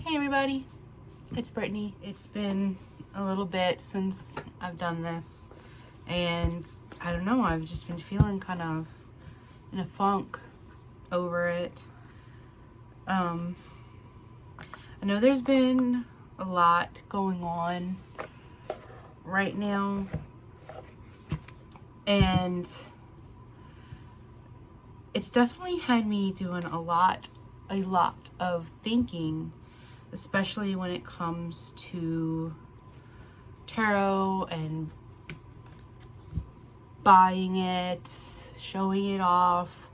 Hey everybody, it's Brittany. It's been a little bit since I've done this, and I don't know, I've just been feeling kind of in a funk over it. I know there's been a lot going on right now, and it's definitely had me doing a lot of thinking, especially when it comes to tarot and buying it, showing it off.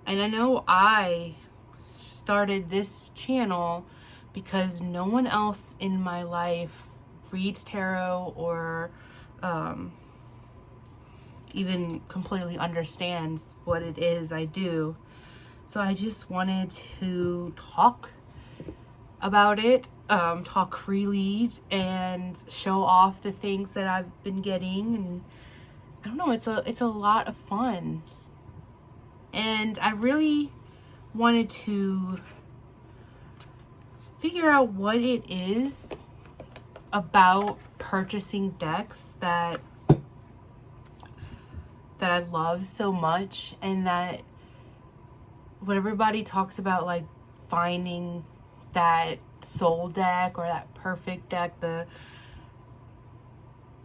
And I know I started this channel because no one else in my life reads tarot or even completely understands what it is I do. So I just wanted to talk about it, talk freely and show off the things that I've been getting. And I don't know, it's a lot of fun. And I really wanted to figure out what it is about purchasing decks that I love so much, and that when everybody talks about like finding that soul deck or that perfect deck, and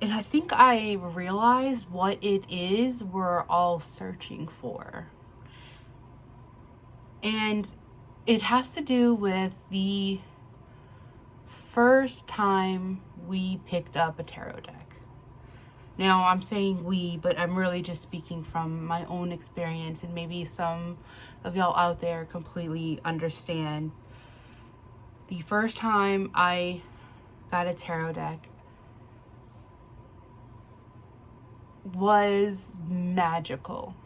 I think I realized what it is we're all searching for. And it has to do with the first time we picked up a tarot deck. Now, I'm saying we, but I'm really just speaking from my own experience, and maybe some of y'all out there completely understand. The first time I got a tarot deck was magical.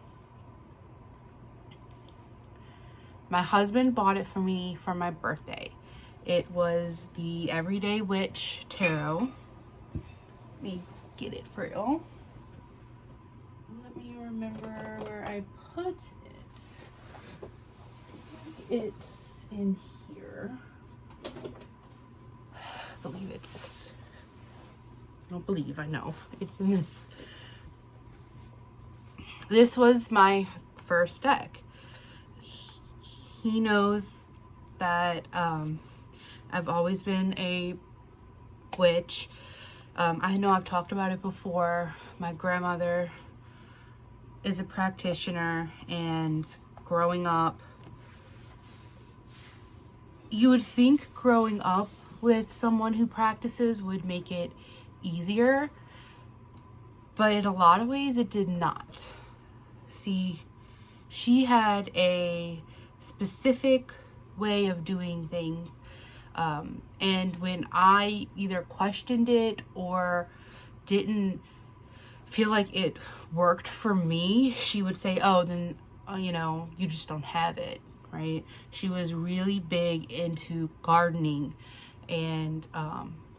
My husband bought it for me for my birthday. It was the Everyday Witch Tarot. Let me get it for y'all. Let me remember where I put it. It's in here. I know. It's in this. This was my first deck. He knows that I've always been a witch. I know I've talked about it before. My grandmother is a practitioner, and growing up, you would think growing up with someone who practices would make it easier, but in a lot of ways it did not. See, she had a specific way of doing things, and when I either questioned it or didn't feel like it worked for me, she would say, oh, then you just don't have it, right? She was really big into gardening and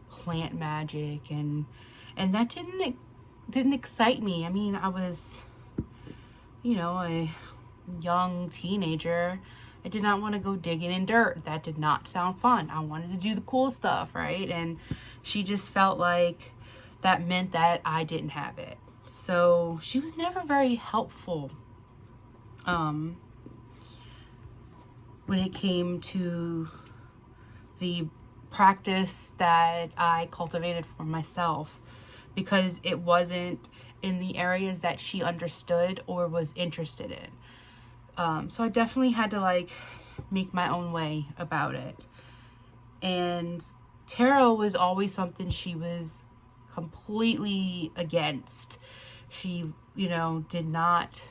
plant magic, and that didn't excite me. I mean, I was a young teenager. I did not want to go digging in dirt. That did not sound fun. I wanted to do the cool stuff, right? And she just felt like that meant that I didn't have it. So she was never very helpful when it came to the practice that I cultivated for myself, because it wasn't in the areas that she understood or was interested in. So I definitely had to make my own way about it. And tarot was always something she was completely against. She, did not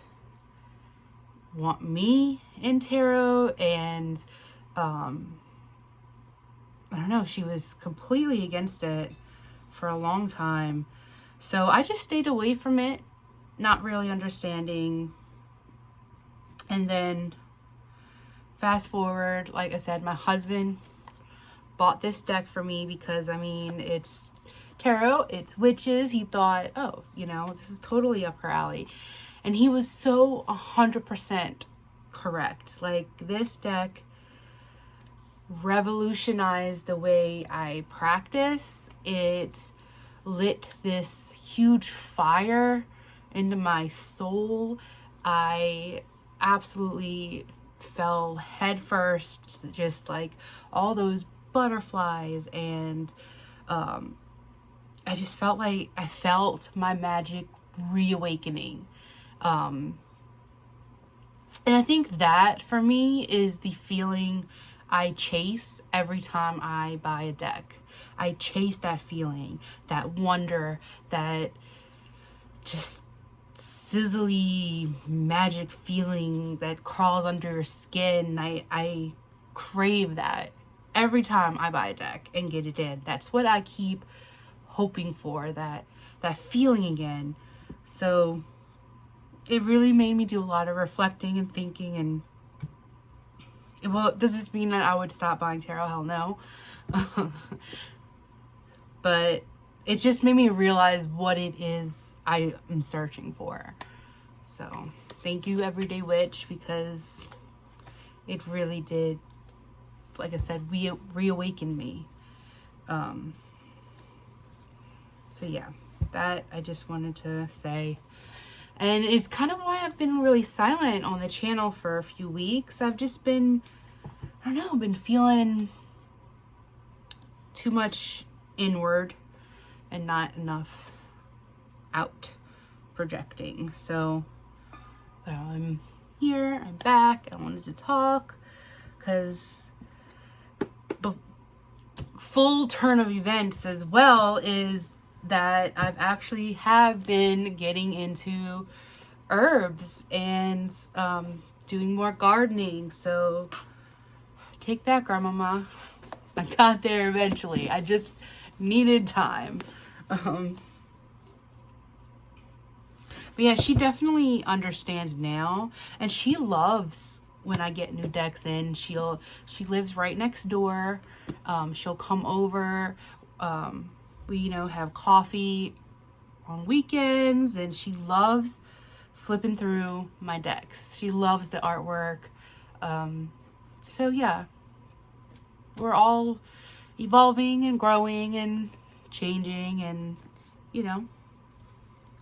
want me in tarot, and I don't know, she was completely against it for a long time. So I just stayed away from it, not really understanding. And then fast forward, like I said, my husband bought this deck for me because, it's tarot, it's witches. He thought, oh, this is totally up her alley. And he was so 100% correct. Like, this deck revolutionized the way I practice. It lit this huge fire into my soul. I absolutely fell headfirst, just like all those butterflies, and I just felt like I felt my magic reawakening. And I think that for me is the feeling I chase every time I buy a deck. I chase that feeling, that wonder, that just sizzly magic feeling that crawls under your skin. I crave that every time I buy a deck and get it in. That's what I keep hoping for, that feeling again. So it really made me do a lot of reflecting and thinking. And well, does this mean that I would stop buying tarot? Hell no. But it just made me realize what it is I am searching for. So thank you, Everyday Witch, because it really did, like I said, reawaken me. So yeah, that I just wanted to say. And it's kind of why I've been really silent on the channel for a few weeks. I've just been, I don't know, been feeling too much inward and not enough out projecting. So I'm here, I'm back. I wanted to talk because the full turn of events as well is that I've actually have been getting into herbs and doing more gardening. So take that, Grandmama. I got there eventually. I just needed time. But yeah, she definitely understands now, and she loves when I get new decks in. She lives right next door. She'll come over. We, have coffee on weekends, and she loves flipping through my decks. She loves the artwork. So yeah, we're all evolving and growing and changing, and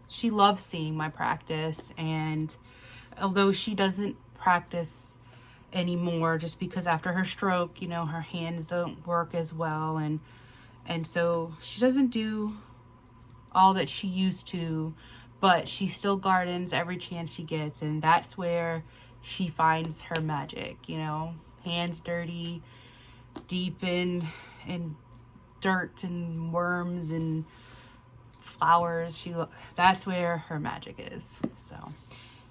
she loves seeing my practice. And although she doesn't practice anymore, just because after her stroke, her hands don't work as well, and so she doesn't do all that she used to, but she still gardens every chance she gets, and that's where she finds her magic. Hands dirty, deep in dirt and worms and flowers. That's where her magic is. So,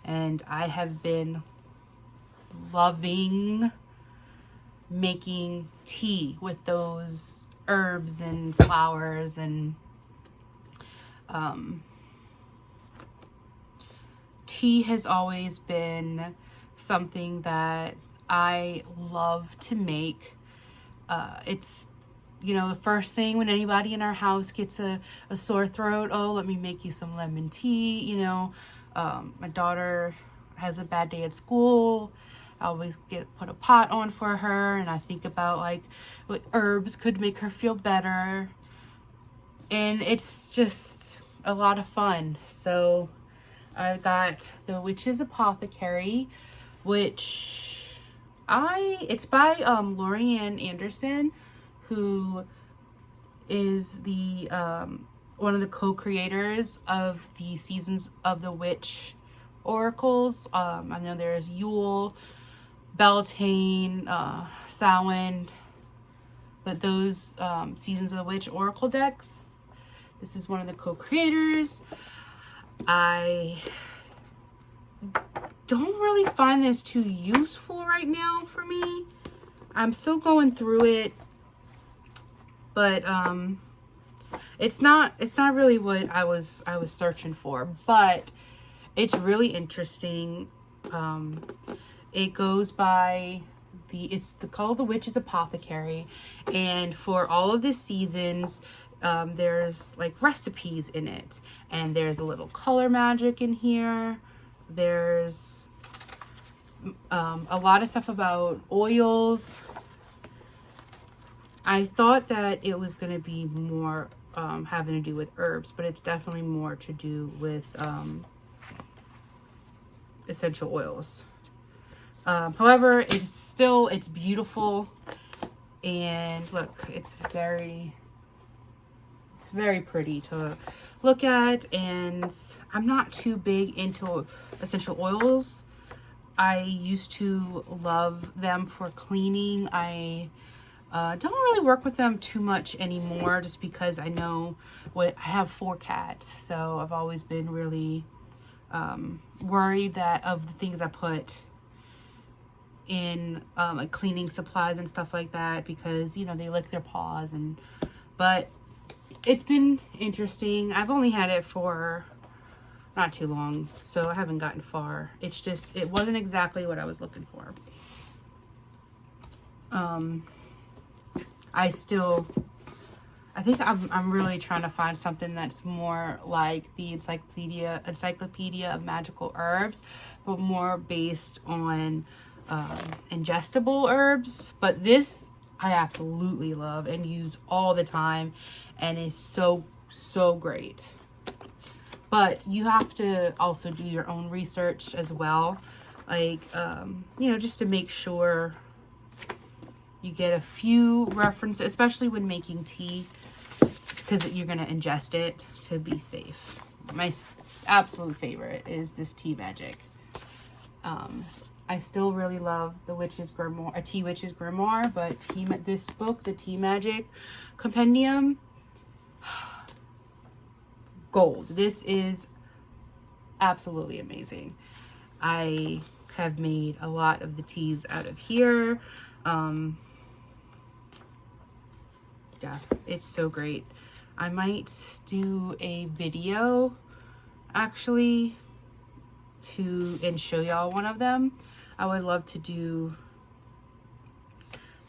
and I have been loving making tea with those herbs and flowers, and tea has always been something that I love to make. It's the first thing when anybody in our house gets a sore throat, oh, let me make you some lemon tea. My daughter has a bad day at school, I always put a pot on for her, and I think about like what herbs could make her feel better, and it's just a lot of fun. So I got the Witch's Apothecary, which it's by Lorianne Anderson, who is the one of the co-creators of the Seasons of the Witch oracles. I know there's Yule, Beltane, Samhain, but those Seasons of the Witch oracle decks, this is one of the co-creators. I don't really find this too useful right now for me. I'm still going through it, but it's not really what I was searching for, but it's really interesting. It goes by it's called the Witch's Apothecary, and for all of the seasons, there's like recipes in it, and there's a little color magic in here. There's a lot of stuff about oils, I thought that it was going to be more having to do with herbs, but it's definitely more to do with essential oils. However, it's beautiful, and look, it's very pretty to look at. And I'm not too big into essential oils. I used to love them for cleaning. I don't really work with them too much anymore, just because I know I have 4 cats, so I've always been really worried that of the things I put in like cleaning supplies and stuff like that, because you know they lick their paws. But it's been interesting. I've only had it for not too long, so I haven't gotten far. It's just, it wasn't exactly what I was looking for. I think I'm really trying to find something that's more like the Encyclopedia of Magical Herbs, but more based on ingestible herbs. But this I absolutely love and use all the time, and is so great. But you have to also do your own research as well, like you know, just to make sure you get a few references, especially when making tea, because you're going to ingest it to be safe. My absolute favorite is this Tea Magic. I still really love the Witch's Grimoire, a Tea Witch's Grimoire, but this book, the Tea Magic Compendium, gold. This is absolutely amazing. I have made a lot of the teas out of here. Yeah, it's so great. I might do a video actually and show y'all one of them. I would love to do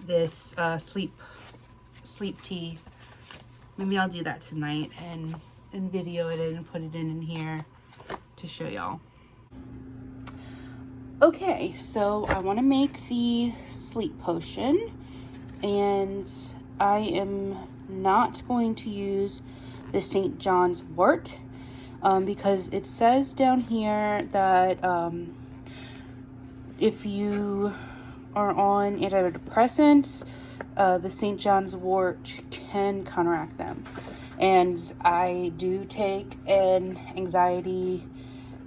this sleep tea. Maybe I'll do that tonight and video it and put it in here to show y'all. Okay, so I want to make the sleep potion, and I am not going to use the St. John's wort because it says down here that if you are on antidepressants, the St. John's wort can counteract them. And I do take an anxiety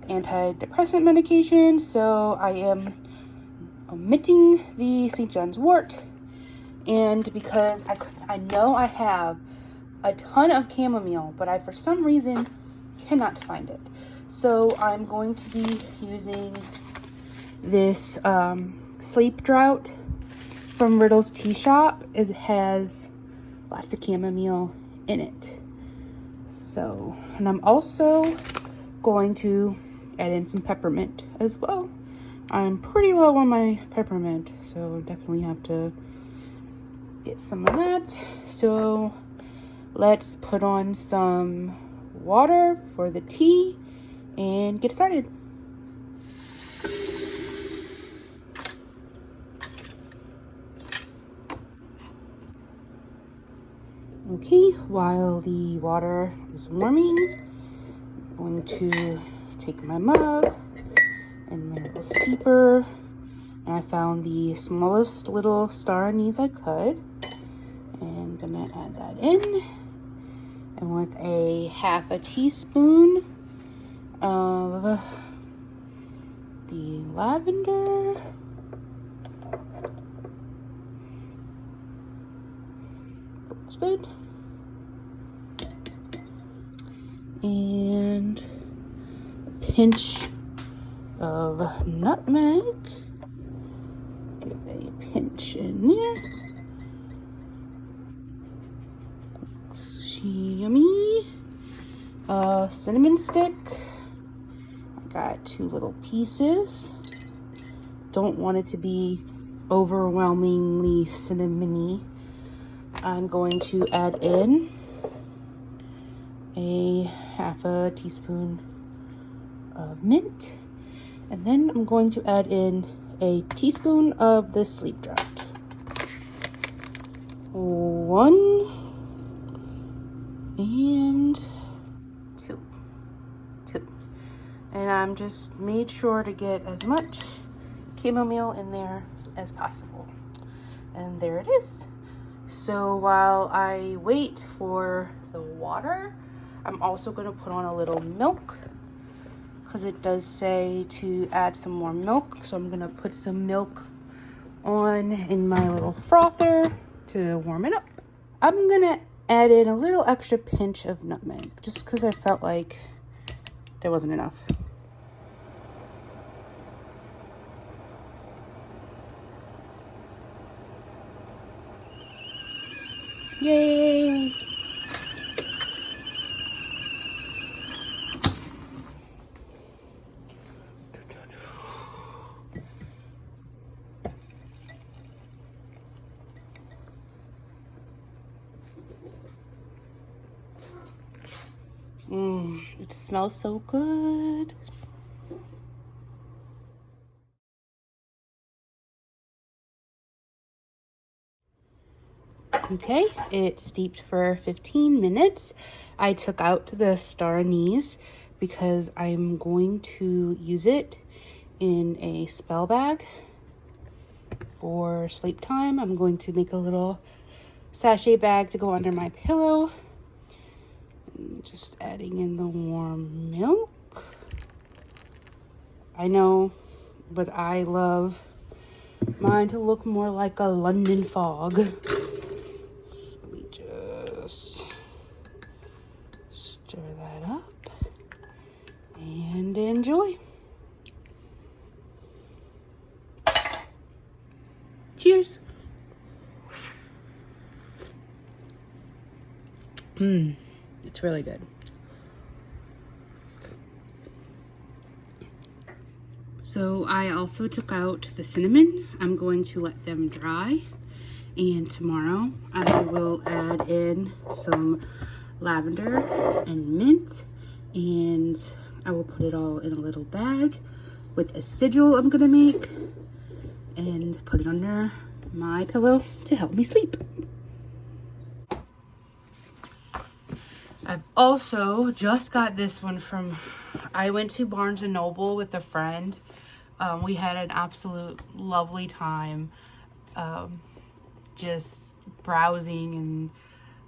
antidepressant medication, so I am omitting the St. John's wort. And because I know I have a ton of chamomile, but I for some reason cannot find it. So I'm going to be using this Sleep Drought from Riddle's Tea Shop. It has lots of chamomile in it. So, and I'm also going to add in some peppermint as well. I'm pretty low on my peppermint, so definitely have to get some of that. So let's put on some water for the tea and get started. Okay, while the water is warming, I'm going to take my mug and my little steeper, and I found the smallest little star anise I could, and I'm gonna add that in, and with a half a teaspoon of the lavender, looks good, and a pinch of nutmeg. Give a pinch in there. Looks yummy. Cinnamon stick. I got 2 little pieces. Don't want it to be overwhelmingly cinnamony. I'm going to add in a half a teaspoon of mint, and then I'm going to add in a teaspoon of the Sleep Drought. 1 and 2. And I'm just made sure to get as much chamomile in there as possible. And there it is. So while I wait for the water, I'm also going to put on a little milk, because it does say to add some more milk. So I'm going to put some milk on in my little frother to warm it up. I'm going to add in a little extra pinch of nutmeg, just because I felt like there wasn't enough. Yay! It smells so good. Okay, it steeped for 15 minutes. I took out the star anise because I'm going to use it in a spell bag for sleep time. I'm going to make a little sachet bag to go under my pillow. Just adding in the warm milk. I know, but I love mine to look more like a London fog. So let me just stir that up and enjoy. Cheers. It's really good. So I also took out the cinnamon. I'm going to let them dry. And tomorrow I will add in some lavender and mint. And I will put it all in a little bag with a sigil I'm gonna make and put it under my pillow to help me sleep. I've also just got this one from, I went to Barnes & Noble with a friend. We had an absolute lovely time just browsing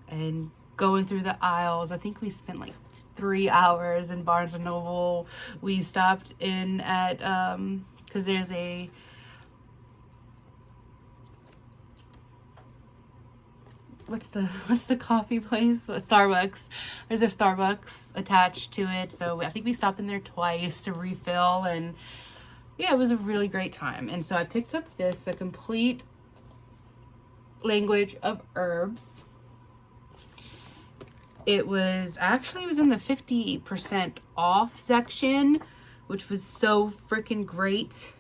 and going through the aisles. I think we spent like 3 hours in Barnes & Noble. We stopped in at, because there's a, what's the coffee place? Starbucks. There's a Starbucks attached to it. So I think we stopped in there twice to refill, and yeah, it was a really great time. And so I picked up this, A Complete Language of Herbs. It was in the 50% off section, which was so freaking great.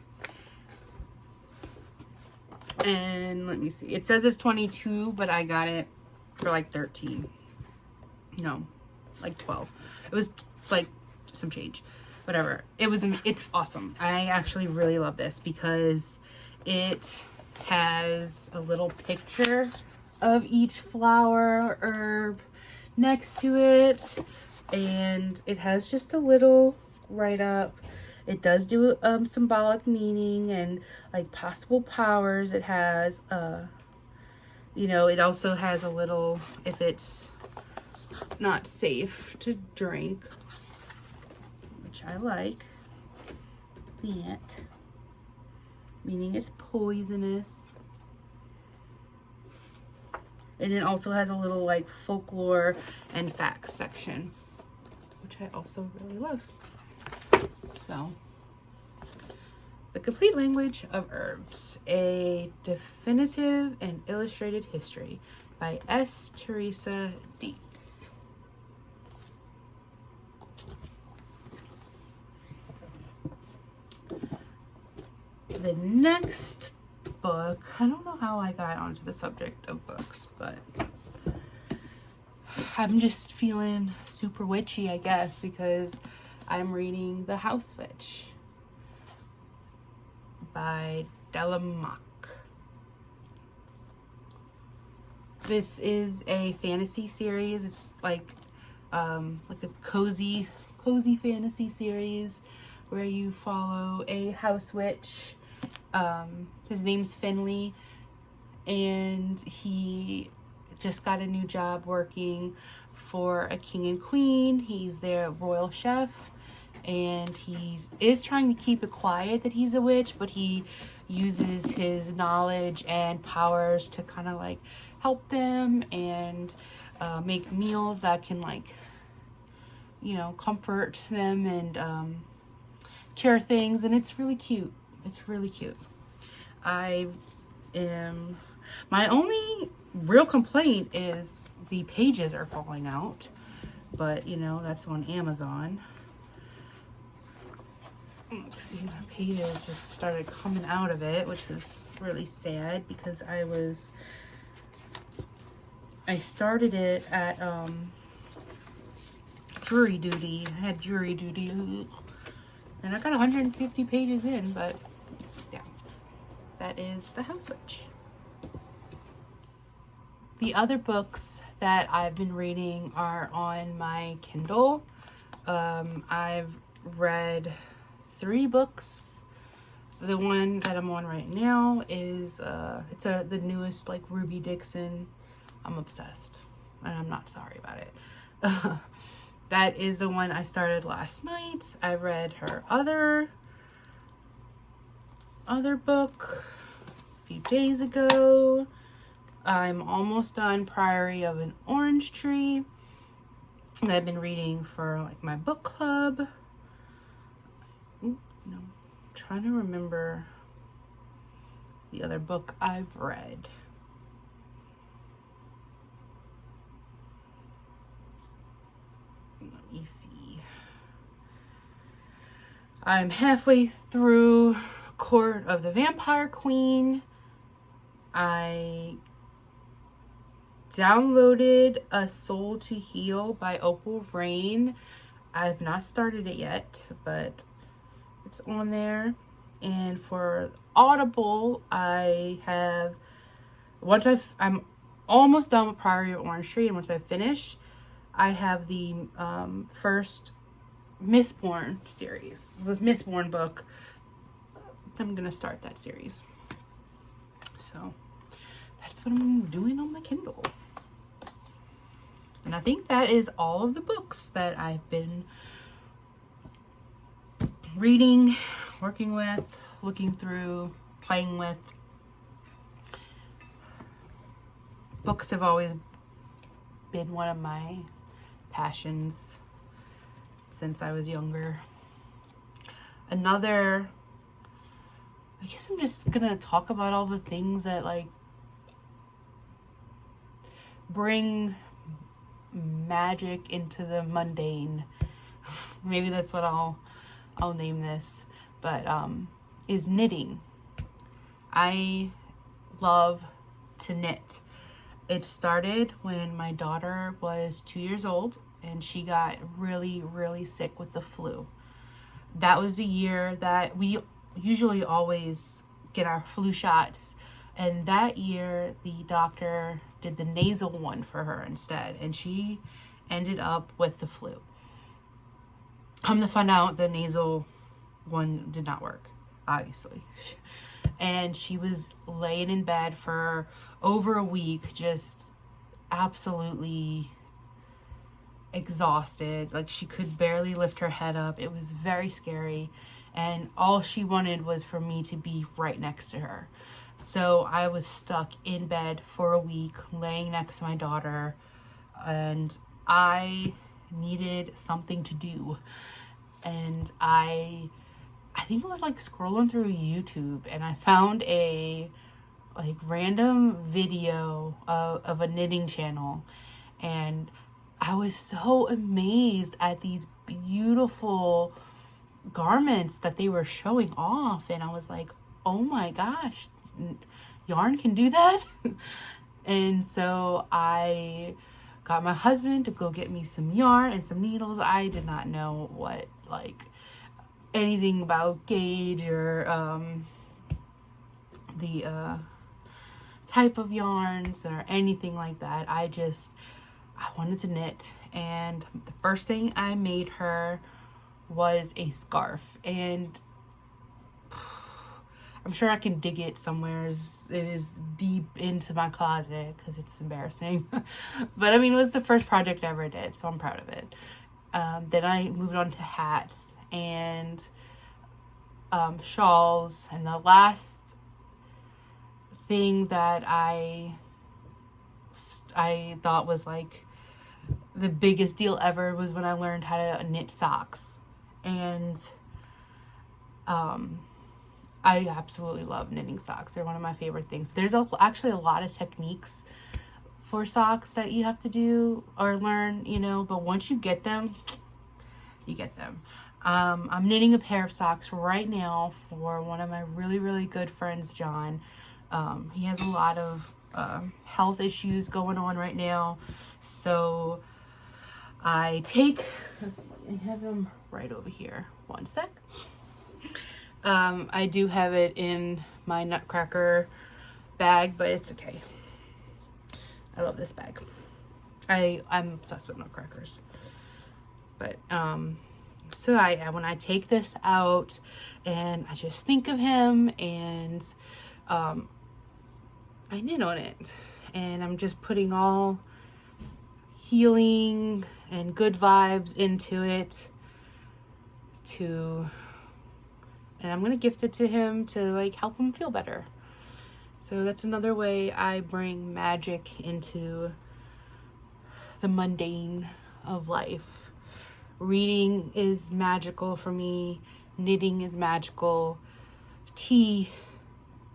And let me see, it says it's 22, but I got it for like 13. No, like 12. It was like some change, whatever. It's awesome. I actually really love this because it has a little picture of each flower or herb next to it, and it has just a little write-up. It does do symbolic meaning and like possible powers. It has, it also has a little, if it's not safe to drink, which I like, that, meaning it's poisonous. And it also has a little like folklore and facts section, which I also really love. So, The Complete Language of Herbs, a definitive and illustrated history by S. Teresa Dietz. The next book, I don't know how I got onto the subject of books, but I'm just feeling super witchy, I guess, because I'm reading The House Witch by Delamock. This is a fantasy series. It's like a cozy fantasy series where you follow a house witch. His name's Finley, and he just got a new job working for a king and queen. He's their royal chef, and he is trying to keep it quiet that he's a witch, but he uses his knowledge and powers to kind of like help them and make meals that can, like, you know, comfort them and cure things. And it's really cute. It's really cute. My only real complaint is the pages are falling out, but you know, that's on Amazon. See, the pages just started coming out of it, which was really sad because I started it at jury duty. I had jury duty and I got 150 pages in, but yeah, that is The House Witch. The other books that I've been reading are on my Kindle. I've read 3 books. The one that I'm on right now is the newest, like, Ruby Dixon. I'm obsessed, and I'm not sorry about it. That is the one I started last night. I read her other book a few days ago. I'm almost done Priory of an Orange Tree that I've been reading for, like, my book club. I'm trying to remember the other book I've read. Let me see. I'm halfway through Court of the Vampire Queen. I downloaded A Soul to Heal by Opal Rain. I've not started it yet, but it's on there. And for Audible, I'm almost done with Priory of Orange Tree, and once I finish, I have the first Mistborn series. This Mistborn book. I'm gonna start that series. So that's what I'm doing on my Kindle. And I think that is all of the books that I've been reading, working with, looking through, playing with. Books have always been one of my passions since I was younger. I guess I'm just gonna talk about all the things that, like, bring magic into the mundane. Maybe that's what I'll name this, but is knitting. I love to knit. It started when my daughter was 2 years old and she got really, really sick with the flu. That was the year that we usually always get our flu shots, and that year the doctor did the nasal one for her instead, and she ended up with the flu. Come to find out, the nasal one did not work, obviously. And she was laying in bed for over a week, just absolutely exhausted. Like, she could barely lift her head up. It was very scary. And all she wanted was for me to be right next to her. So I was stuck in bed for a week, laying next to my daughter, and I needed something to do. And I think it was like scrolling through YouTube, and I found a like random video of a knitting channel, and I was so amazed at these beautiful garments that they were showing off, and I was like, oh my gosh, yarn can do that. And so I got my husband to go get me some yarn and some needles. I did not know what, like, anything about gauge or the type of yarns or anything like that. I wanted to knit, and the first thing I made her was a scarf, and I'm sure I can dig it somewhere. It is deep into my closet because it's embarrassing. But I mean, it was the first project I ever did, so I'm proud of it. Then I moved on to hats and shawls, and the last thing that I thought was like the biggest deal ever was when I learned how to knit socks. And I absolutely love knitting socks. They're one of my favorite things. There's actually a lot of techniques for socks that you have to do or learn, you know, but once you get them, you get them. I'm knitting a pair of socks right now for one of my really, really good friends, John. He has a lot of health issues going on right now. So I have him right over here. One sec. I do have it in my Nutcracker bag, but it's okay. I love this bag. I'm obsessed with Nutcrackers. But so when I take this out and I just think of him, and I knit on it, and I'm just putting all healing and good vibes into it and I'm gonna gift it to him to like help him feel better. So that's another way I bring magic into the mundane of life. Reading is magical for me. Knitting is magical. Tea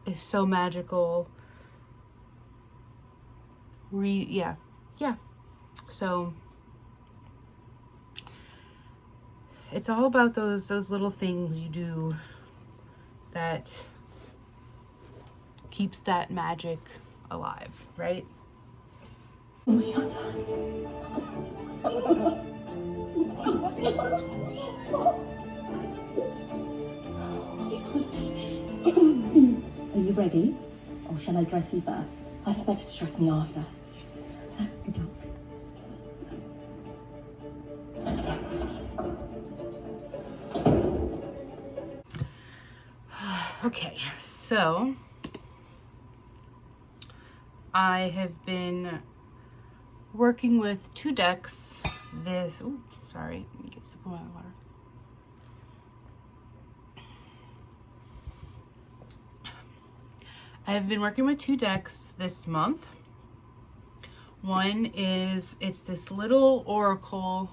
is so magical. Yeah. So it's all about those little things you do that keeps that magic alive, right? Are you ready? Or shall I dress you first? I think better to dress me after. Yes. Good luck. Okay, so I have been working with 2 decks. Sorry, let me get a sip of my water. I have been working with 2 decks this month. One is, it's this little oracle.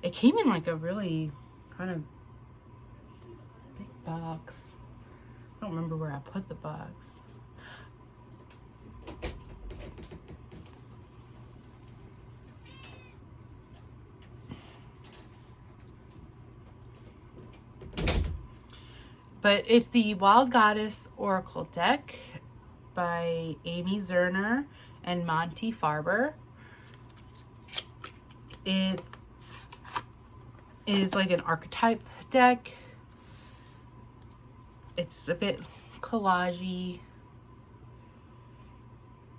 It came in like a really kind of big box. I don't remember where I put the box. But it's the Wild Goddess Oracle deck by Amy Zerner and Monty Farber. It is like an archetype deck. It's a bit collage-y.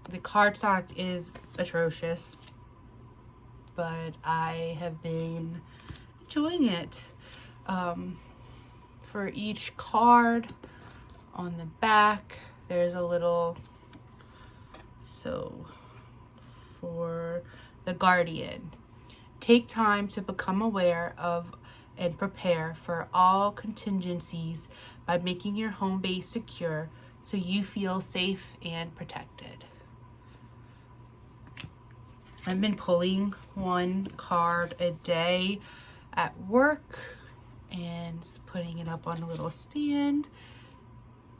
The cardstock is atrocious, but I have been enjoying it. For each card on the back, there's a little, so for the Guardian, take time to become aware of and prepare for all contingencies by making your home base secure so you feel safe and protected. I've been pulling 1 card a day at work and putting it up on a little stand.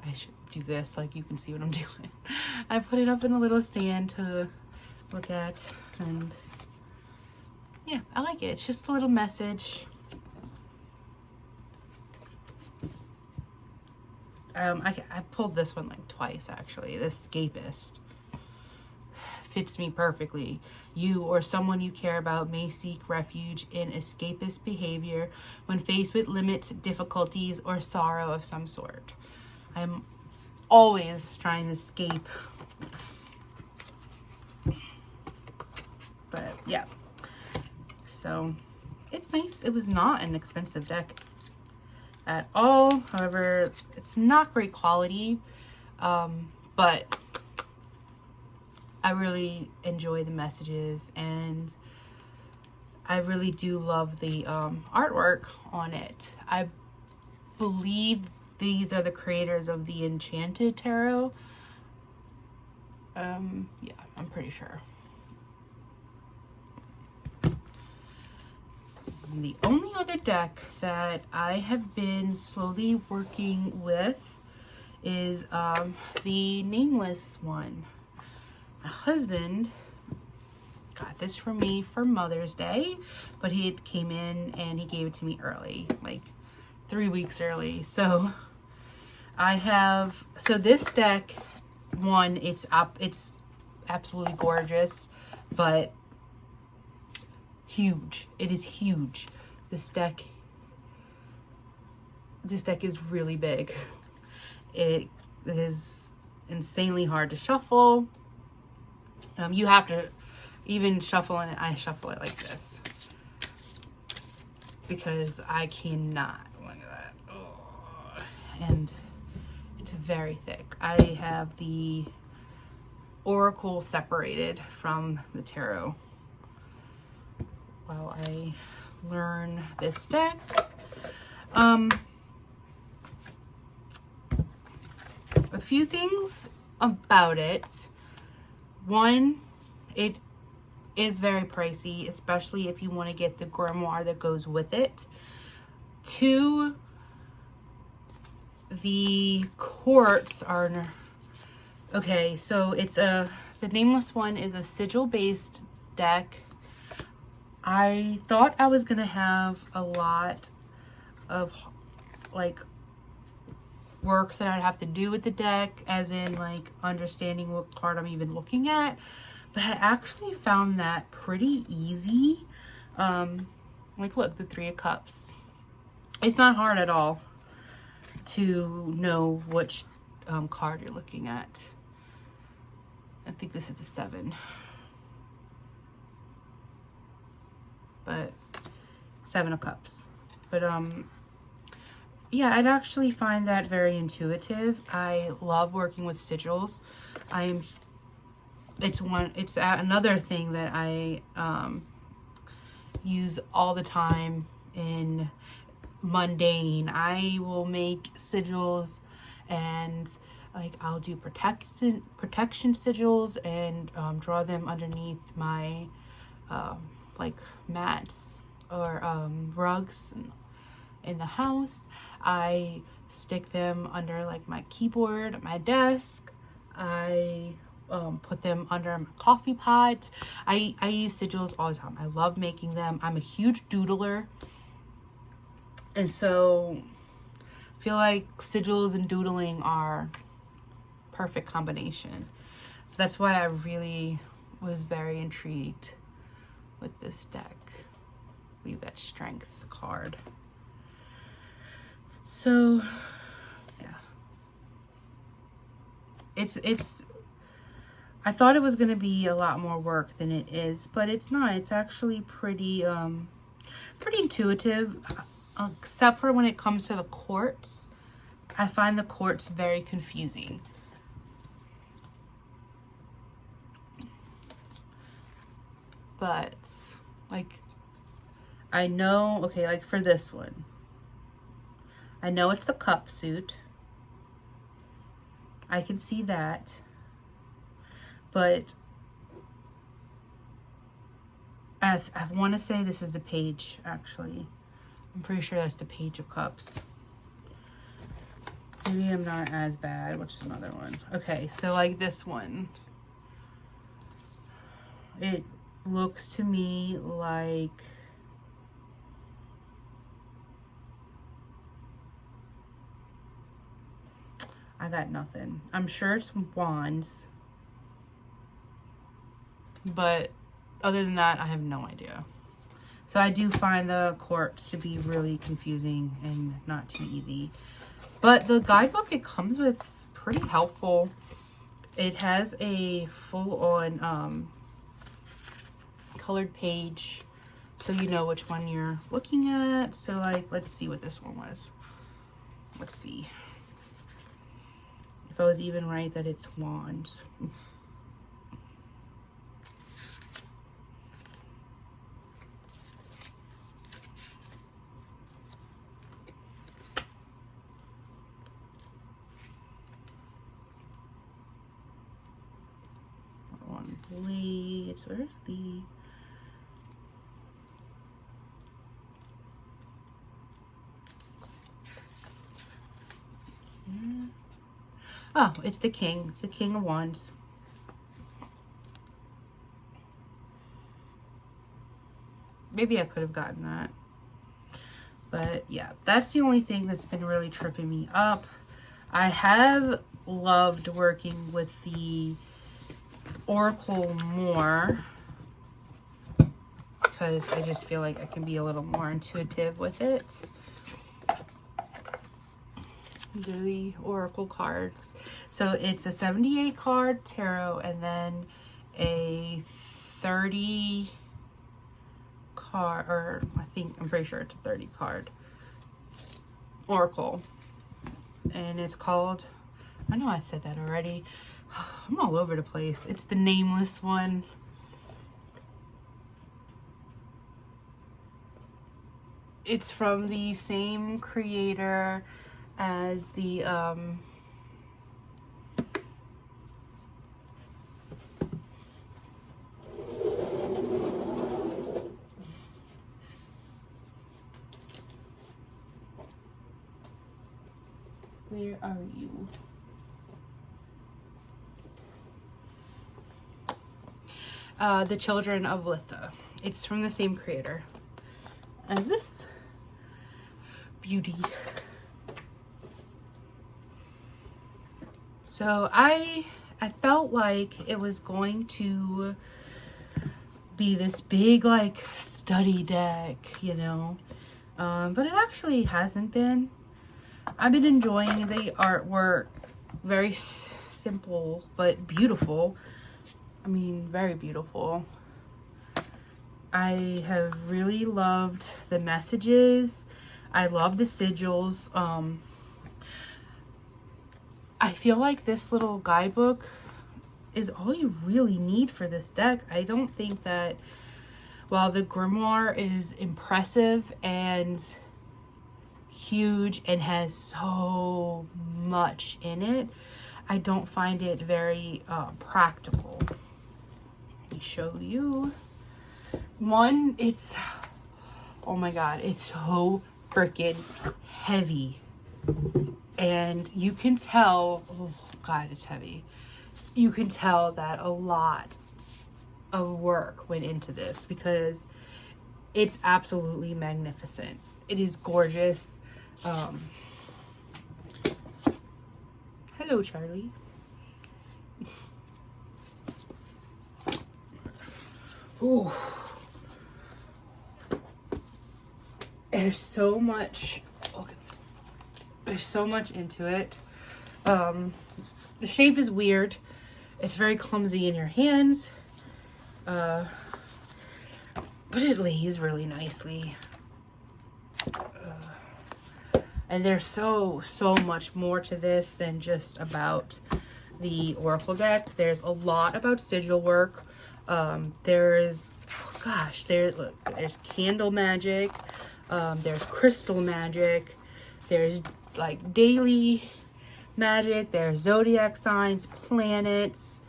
I should do this like you can see what I'm doing. I put it up in a little stand to look at, and yeah, I like it. It's just a little message. I pulled this one like twice actually. The Escapist fits me perfectly. You or someone you care about may seek refuge in escapist behavior when faced with limits, difficulties, or sorrow of some sort. I'm always trying to escape But yeah, so it's nice. It was not an expensive deck at all. However, it's not great quality, but I really enjoy the messages, and I really do love the artwork on it. I believe these are the creators of the Enchanted Tarot. Yeah, I'm pretty sure. And the only other deck that I have been slowly working with is the Nameless one. My husband got this for me for Mother's Day, but he came in and he gave it to me early, like 3 weeks early. So I have, so this deck, one, it's absolutely gorgeous, but huge. It is huge. This deck is really big. It is insanely hard to shuffle. You have to even shuffle it. I shuffle it like this because I cannot. Look at that. Oh. And it's very thick. I have the Oracle separated from the tarot while I learn this deck. A few things about it. One, it is very pricey, especially if you want to get the grimoire that goes with it. Two, the quartz are, okay, so it's the Nameless one is a sigil-based deck. I thought I was gonna have a lot of like work that I'd have to do with the deck, as in like understanding what card I'm even looking at, but I actually found that pretty easy. Like look, the Three of Cups. It's not hard at all to know which card you're looking at. I think this is a 7. But 7 of Cups. But yeah, I'd actually find that very intuitive. I love working with sigils. It's another thing that I use all the time in Mundane. I will make sigils, and like I'll do protection sigils and draw them underneath my like mats or rugs in the house. I stick them under like my keyboard, my desk. I put them under my coffee pot. I use sigils all the time. I love making them. I'm a huge doodler, and so I feel like sigils and doodling are perfect combination. So that's why I really was very intrigued with this deck. Leave that Strength card. So yeah, it's I thought it was going to be a lot more work than it is, but it's not. It's actually pretty intuitive, except for when it comes to the quartz. I find the quartz very confusing. But like I know, okay, like for this one, I know it's the cup suit. I can see that. But I want to say this is the Page, actually. I'm pretty sure that's the Page of Cups. Maybe I'm not as bad. Which is another one? Okay, so like this one. It looks to me like I got nothing. I'm sure it's wands, but other than that, I have no idea. So I do find the quartz to be really confusing and not too easy. But the guidebook it comes with is pretty helpful. It has a full-on colored page, so you know which one you're looking at. So like, let's see what this one was. Let's see if I was even right that it's wands. On blades, where's the... Oh, it's the King of Wands. Maybe I could have gotten that. But yeah, that's the only thing that's been really tripping me up. I have loved working with the Oracle more because I just feel like I can be a little more intuitive with it. These are the Oracle cards. So it's a 78 card tarot and then a 30 card, or I'm pretty sure it's a 30 card Oracle. And it's called, I know I said that already. I'm all over the place. It's the nameless one. It's from the same creator as the where are you? The Children of Litha. It's from the same creator as this beauty. So I felt like it was going to be this big like study deck, you know, but it actually hasn't been. I've been enjoying the artwork. Very simple but beautiful. I mean, very beautiful. I have really loved the messages. I love the sigils. I feel like this little guidebook is all you really need for this deck. I don't think that while the grimoire is impressive and huge and has so much in it, I don't find it very practical. Let me show you. One, it's, oh my god, it's so freaking heavy. And you can tell, oh god, it's heavy. You can tell that a lot of work went into this because it's absolutely magnificent. It is gorgeous. Hello, Charlie. Ooh. There's so much. Okay. There's so much into it. The shape is weird. It's very clumsy in your hands. But it lays really nicely. And there's so much more to this than just about the Oracle deck. There's a lot about sigil work. There's, oh gosh, there's candle magic. There's crystal magic. There's like daily magic. There's zodiac signs, planets.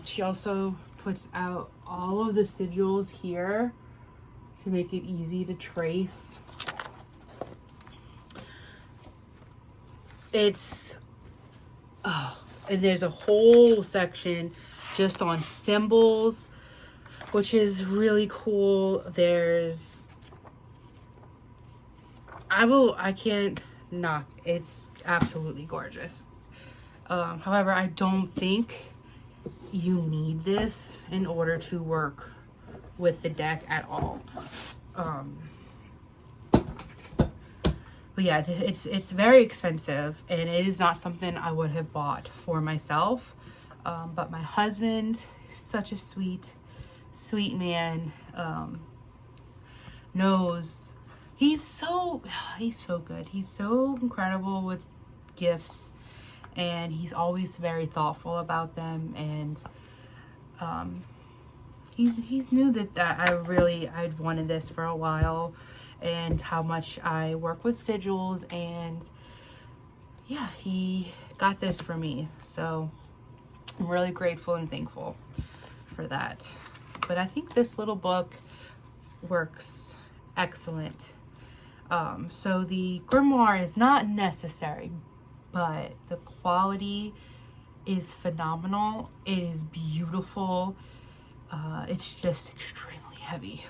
She also puts out all of the sigils here to make it easy to trace. It's, oh, and there's a whole section just on symbols, which is really cool. There's, I can't knock, it's absolutely gorgeous. However, I don't think you need this in order to work with the deck at all. But yeah, it's very expensive, and it is not something I would have bought for myself. But my husband, such a sweet man, knows he's so good. He's so incredible with gifts, and he's always very thoughtful about them. And he's knew that I'd wanted this for a while, and how much I work with sigils, and yeah, he got this for me. So I'm really grateful and thankful for that. But I think this little book works excellent. So the grimoire is not necessary, but the quality is phenomenal. It is beautiful. It's just extremely heavy.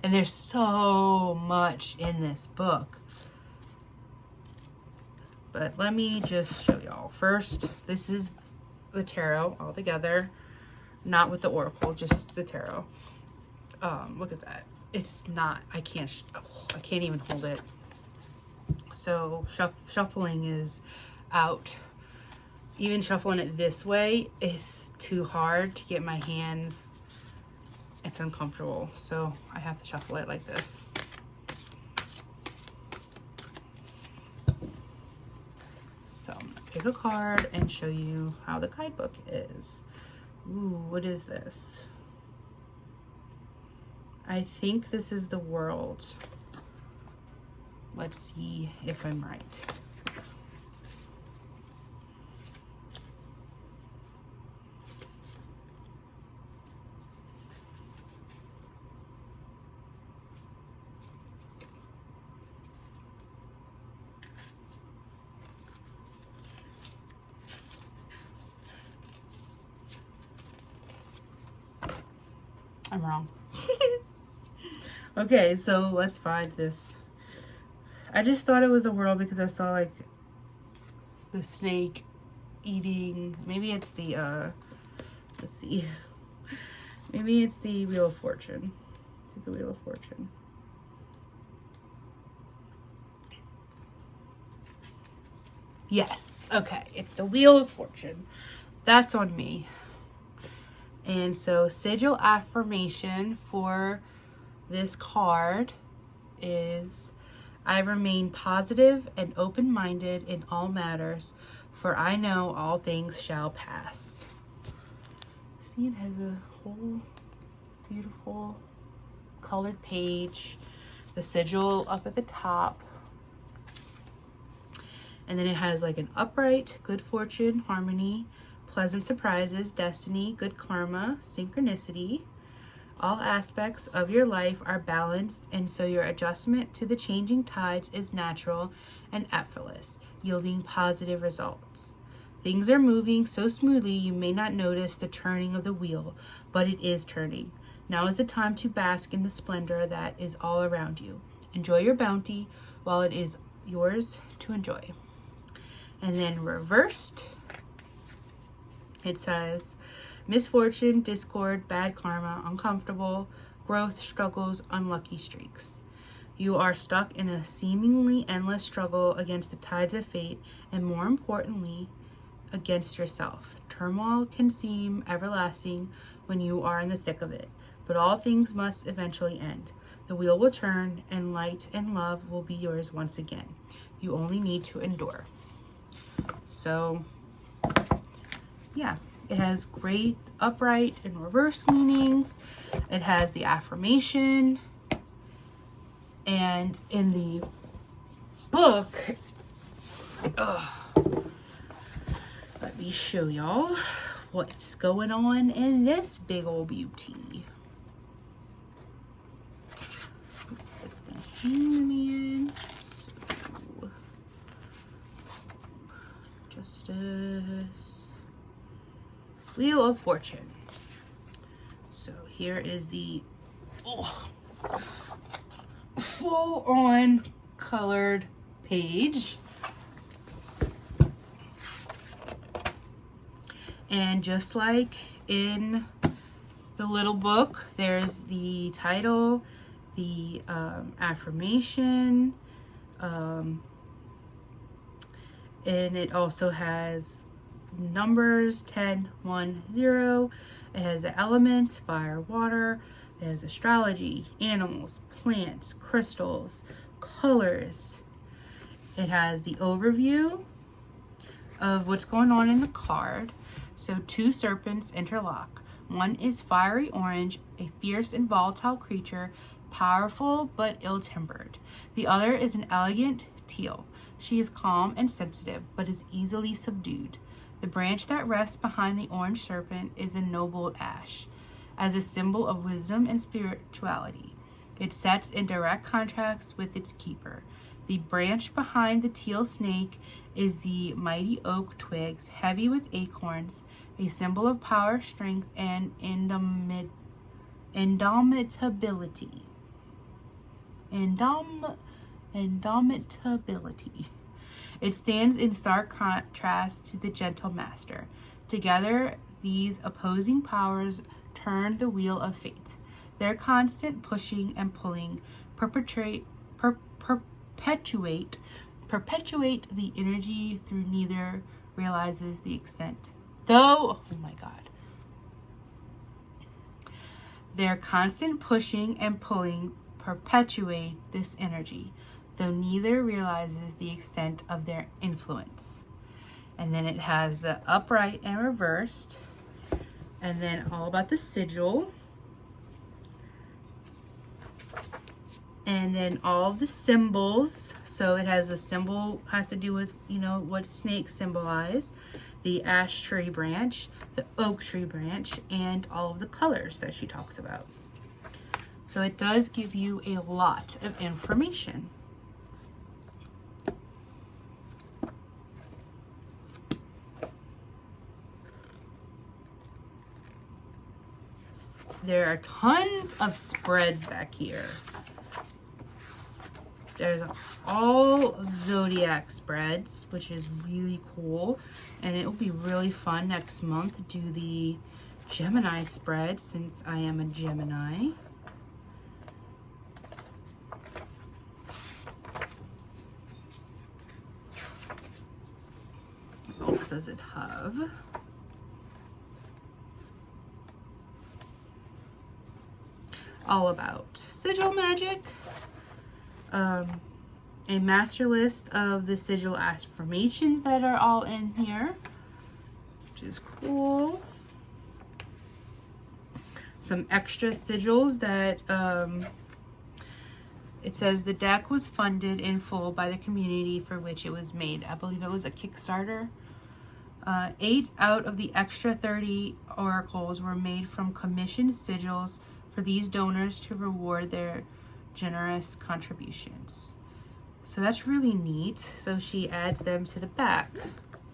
And there's so much in this book. But let me just show y'all. First, this is the tarot all together. Not with the oracle, just the tarot. Look at that. It's not, I can't even hold it. So shuffling is out. Even shuffling it this way is too hard to get my hands. It's uncomfortable. So I have to shuffle it like this. So I'm gonna pick a card and show you how the guidebook is. Ooh, what is this? I think this is the world. Let's see if I'm right. I'm wrong. Okay, so let's find this. I just thought it was a world because I saw like the snake eating. Maybe it's the let's see. Maybe it's the Wheel of Fortune. Is it the Wheel of Fortune? Yes. Okay, it's the Wheel of Fortune. That's on me. And so sigil affirmation for this card is, I remain positive and open-minded in all matters, for I know all things shall pass. See, it has a whole beautiful colored page, the sigil up at the top, and then it has like an upright, good fortune, harmony, pleasant surprises, destiny, good karma, synchronicity. All aspects of your life are balanced, and so your adjustment to the changing tides is natural and effortless, yielding positive results. Things are moving so smoothly you may not notice the turning of the wheel, but it is turning. Now is the time to bask in the splendor that is all around you. Enjoy your bounty while it is yours to enjoy. And then reversed, it says, misfortune, discord, bad karma, uncomfortable, growth, struggles, unlucky streaks. You are stuck in a seemingly endless struggle against the tides of fate, and more importantly, against yourself. Turmoil can seem everlasting when you are in the thick of it, but all things must eventually end. The wheel will turn, and light and love will be yours once again. You only need to endure. So, yeah. It has great upright and reverse meanings. It has the affirmation. And in the book, let me show y'all what's going on in this big old beauty. It's the Hangman. So, Justice. Wheel of Fortune. So here is the full-on colored page. And just like in the little book, there's the title, the affirmation, and it also has numbers 10, 1, 0. It has the elements, fire, water. It has astrology, animals, plants, crystals, colors. It has the overview of what's going on in the card. So 2 serpents interlock. One is fiery orange, a fierce and volatile creature, powerful but ill-tempered. The other is an elegant teal. She is calm and sensitive, but is easily subdued. The branch that rests behind the orange serpent is a noble ash, as a symbol of wisdom and spirituality. It sets in direct contrast with its keeper. The branch behind the teal snake is the mighty oak twigs, heavy with acorns, a symbol of power, strength, and indomitability. Indomitability. It stands in stark contrast to the gentle master. Together, these opposing powers turn the wheel of fate. Their constant pushing and pulling perpetuate the energy through neither realizes the extent. Though, oh my God. Their constant pushing and pulling perpetuate this energy, though neither realizes the extent of their influence. And then it has the upright and reversed. And then all about the sigil. And then all of the symbols. So it has a symbol, has to do with, you know, what snakes symbolize. The ash tree branch, the oak tree branch, and all of the colors that she talks about. So it does give you a lot of information. There are tons of spreads back here. There's all zodiac spreads, which is really cool. And it will be really fun next month to do the Gemini spread, since I am a Gemini. What else does it have? All about sigil magic. A master list of the sigil affirmations that are all in here, which is cool. Some extra sigils that it says the deck was funded in full by the community for which it was made. I believe it was a Kickstarter. 8 out of the extra 30 oracles were made from commissioned sigils for these donors to reward their generous contributions. So that's really neat. So she adds them to the back,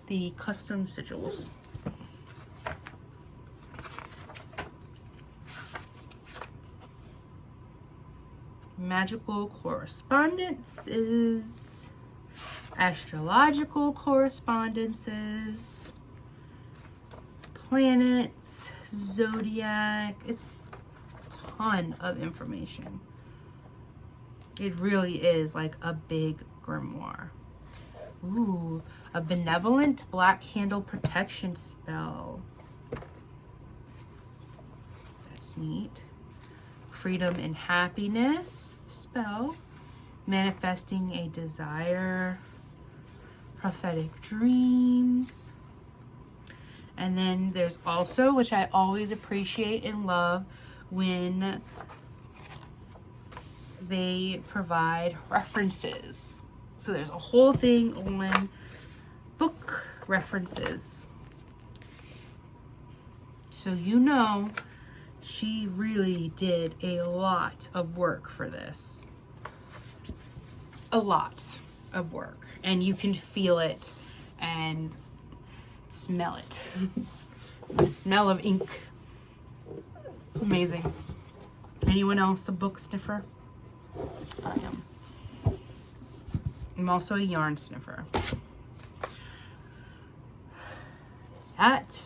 the custom sigils. Magical correspondences, astrological correspondences, planets, zodiac. It's a ton of information. It really is like a big grimoire. Ooh, a benevolent black candle protection spell. That's neat. Freedom and happiness spell. Manifesting a desire. Prophetic dreams. And then there's also, which I always appreciate and love, when they provide references. So there's a whole thing on book references. So you know she really did a lot of work for this. A lot of work. And you can feel it and smell it. The smell of ink. Amazing. Anyone else a book sniffer? I am. I'm also a yarn sniffer. That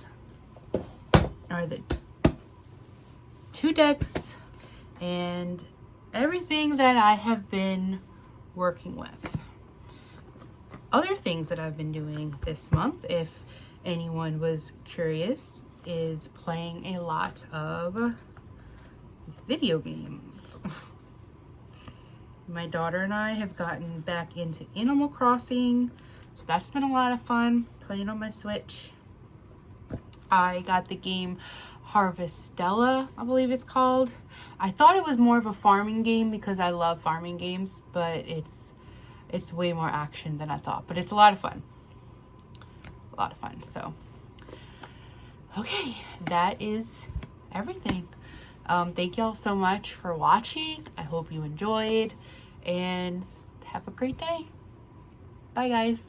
are the 2 decks and everything that I have been working with. Other things that I've been doing this month, if anyone was curious, is playing a lot of video games. My daughter and I have gotten back into Animal Crossing, so that's been a lot of fun playing on my Switch. I got the game Harvestella, I believe it's called. I thought it was more of a farming game because I love farming games, but it's way more action than I thought. But it's a lot of fun. A lot of fun. So, okay, that is everything. Thank y'all so much for watching. I hope you enjoyed, and have a great day. Bye, guys.